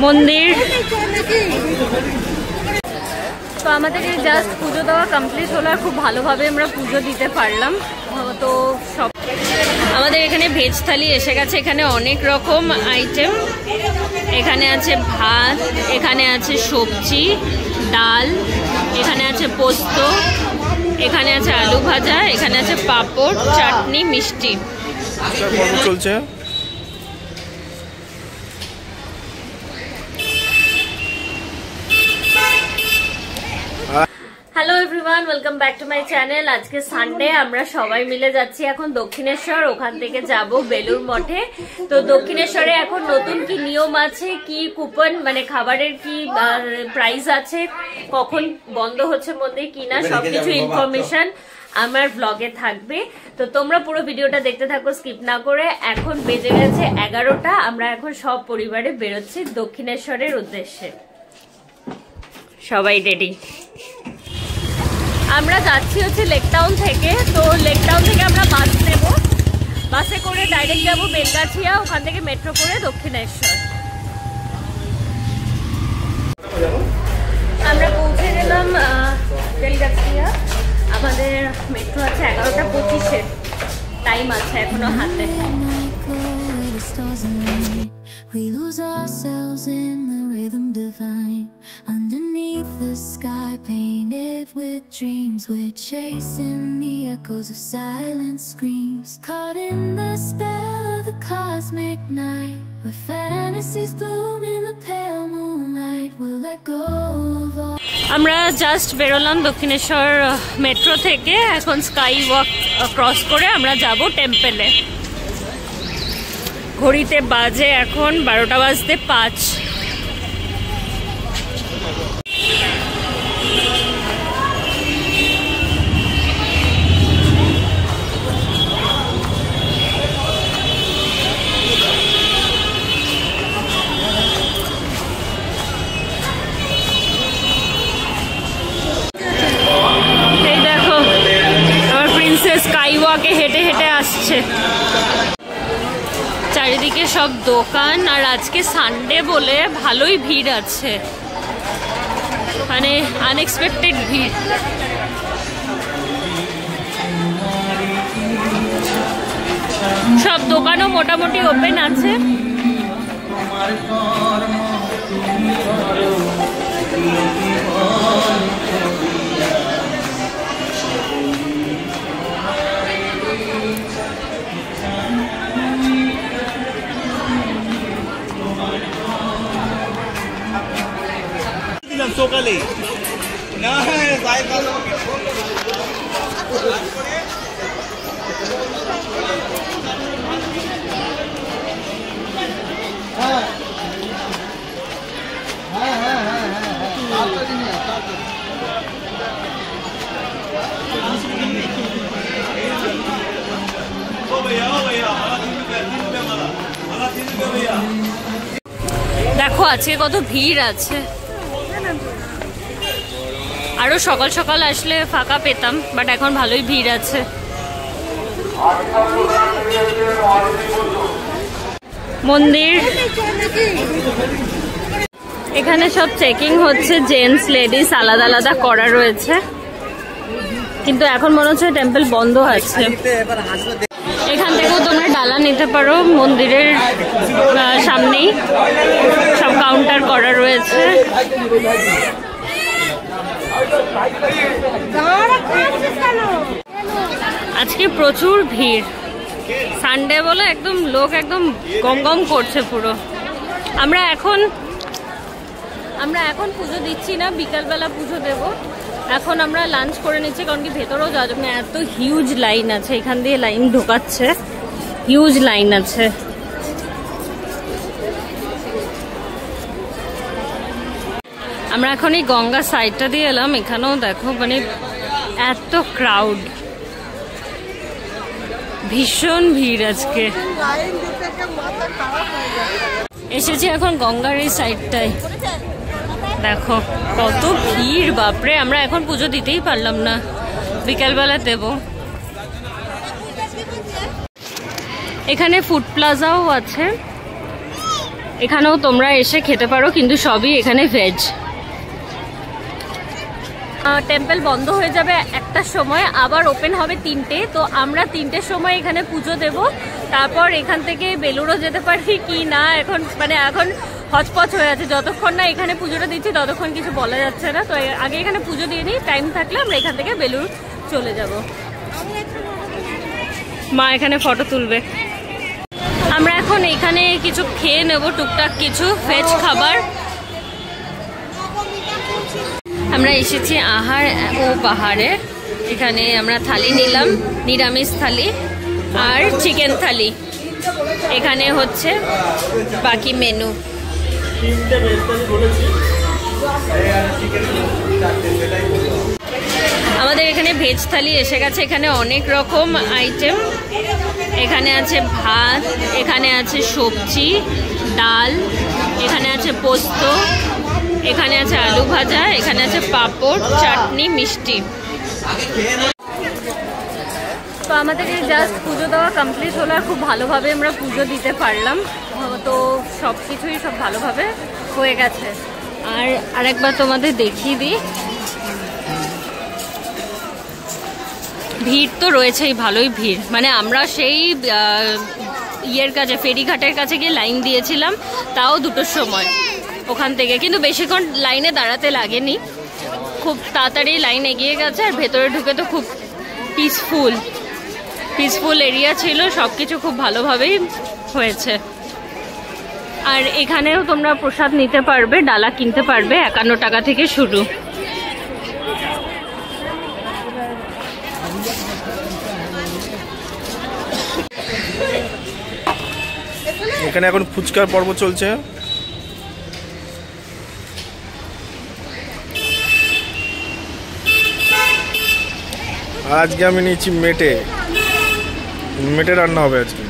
মন্দির। তো আমাদের এই জাস্ট পুজো দেওয়া কমপ্লিট হলো, খুব ভালোভাবে আমরা পুজো দিতে পারলাম। তো সব আমাদের এখানে ভেজ থালি এসে গেছে। এখানে অনেক রকম আইটেম, এখানে আছে ভাত, এখানে আছে সবজি, ডাল, এখানে আছে পোস্ত, এখানে আছে আলু ভাজা, এখানে আছে পাঁপড়, চাটনি, মিষ্টি চলছে। Hello everyone, welcome back to my channel. আজকে সানডে, আমরা সবাই মিলে যাচ্ছি এখন দক্ষিণেশ্বর, ওখান থেকে যাব বেলুর মঠে। তো দক্ষিণেশ্বরে এখন নতুন কি নিয়ম আছে, কি কুপন মানে খাবারের কি প্রাইস আছে, কখন বন্ধ হচ্ছে মন্দির কিনা, সবকিছু ইনফরমেশন আমার ব্লগে থাকবে। তো তোমরা পুরো ভিডিওটা দেখতে থাকো স্কিপ না করে। এখন বেজে গেছে 11টা, আমরা এখন সব পরিবারে বেরোচ্ছি দক্ষিণেশ্বরের উদ্দেশ্যে। সবাই রেডি। আমরা যাচ্ছি হচ্ছে লেক টাউন থেকে। তো লেক টাউন থেকে আমরা বাস নেব, বাসে করে ডাইরেক্ট যাবো বেলগাছিয়া, ওখান থেকে মেট্রো করে দক্ষিণেশ্বর। আমরা পৌঁছে গেলাম বেলগাছিয়া। আমাদের মেট্রো আছে 11:25, টাইম আছে এখনো হাতে। We lose ourselves in the rhythm divine. Underneath the sky painted with dreams, we're chasing the echoes of silent screams. Caught in the spell of the cosmic night, where fantasies bloom in the pale moonlight. We'll let go of all. আমরা just বেরোলাম Dakshineswar metro থেকে। এখন sky walk cross করে আমরা যাব টেম্পলে। ঘড়িতে বাজে এখন 12:05। এই দেখো আমার প্রিন্সেস স্কাই ওয়াকে হেঁটে হেঁটে আসছে। চারিদিকে সব দোকান, আর আজকে সানডে বলে ভালোই ভিড় আছে, মানে আনএক্সপেক্টেড ভিড়। সব দোকানও মোটামুটি ওপেন আছে। সকালে না দেখো আজকে কত ভিড় আছে। আরো সকাল সকাল আসলে ফাঁকা পেতাম, বাট এখন ভালোই ভিড় আছে। মন্দির, এখানে সব চেকিং হচ্ছে, জেন্টস লেডিস আলাদা আলাদা করা রয়েছে, কিন্তু এখন মনে হচ্ছে টেম্পল বন্ধ আছে। এখান থেকেও তোমরা ডালা নিতে পারো, মন্দিরের সামনেই সব কাউন্টার করা রয়েছে। আজকে প্রচুর ভিড়, সানডে বলে একদম লোক একদম গম গম করছে পুরো। আমরা এখন পুজো দিচ্ছি না, বিকালবেলা পুজো দেব। এখন আমরা লাঞ্চ করে নিচ্ছি, কারণ কি ভেতরেও যাওয়া যাবে না, এত হিউজ লাইন আছে। এখান দিয়ে লাইন ঢোকাচ্ছে, হিউজ লাইন আছে। আমরা এখন এই গঙ্গা সাইডটা দিয়ে এলাম, এখানেও দেখো মানে এত ক্রাউড, ভীষণ ভিড় আজকে। এসেছি এখন গঙ্গার এই সাইডটায়, দেখো কত ভিড়, বাপরে। আমরা এখন পুজো দিতেই পারলাম না, বিকালবেলা দেব। এখানে ফুড প্লাজাও আছে, এখানেও তোমরা এসে খেতে পারো, কিন্তু সবই এখানে ভেজ। টেম্পল বন্ধ হয়ে যাবে 1টার সময়, আবার ওপেন হবে 3টে। তো আমরা 3টের সময় এখানে পুজো দেব, তারপর এখান থেকে বেলুড়ও যেতে পারি কি না এখন এখন হচপচ হয়ে আছে। যতক্ষণ না এখানে পুজোটা দিচ্ছি ততক্ষণ কিছু বলা যাচ্ছে না। তো আগে এখানে পুজো দিয়ে নিই, টাইম থাকলে আমরা এখান থেকে বেলুড় চলে যাব। মা এখানে ফটো তুলবে। আমরা এখন এখানে কিছু খেয়ে নেব, টুকটাক কিছু ভেজ খাবার। আমরা এসেছি আহার ও পাহাড়ে। এখানে আমরা থালি নিলাম, নিরামিষ থালি আর চিকেন থালি। এখানে হচ্ছে বাকি মেনু। আমাদের এখানে ভেজ থালি এসে গেছে। এখানে অনেক রকম আইটেম। এখানে আছে ভাত, এখানে আছে সবজি, ডাল, এখানে আছে পোস্ত, এখানে আছে আলু ভাজা, এখানে আছে পাঁপড়, চাটনি, মিষ্টি। তো আমাদের এই জাস্ট পুজো দেওয়া কমপ্লিট হলো, আর খুব ভালোভাবে আমরা পুজো দিতে পারলাম। তো সব কিছুই সব ভালোভাবে হয়ে গেছে। আর আরেকবার তোমাদের দেখিয়ে দিই, ভিড় তো রয়েছেই, ভালোই ভিড়। আমরা সেই ইয়ের কাছে, ফেরিঘাটের কাছে গিয়ে লাইন দিয়েছিলাম, তাও 2টোর সময় ওখান থেকে, কিন্তু বেশিক্ষণ লাইনে দাঁড়াতে লাগেনি, খুব তাড়াতাড়ি লাইন এগিয়ে গেছে। আর ভেতরে ঢুকে তো খুব পিসফুল এরিয়া ছিল, সব কিছু খুব ভালোভাবেই হয়েছে। আর এখানেও তোমরা প্রসাদ নিতে পারবে, ডালা কিনতে পারবে, 51 টাকা থেকে শুরু। এখানে এখন ফুচকার পর্ব চলছে। আজকে আমি নিয়েছি মেটে রান্না হবে আজকে।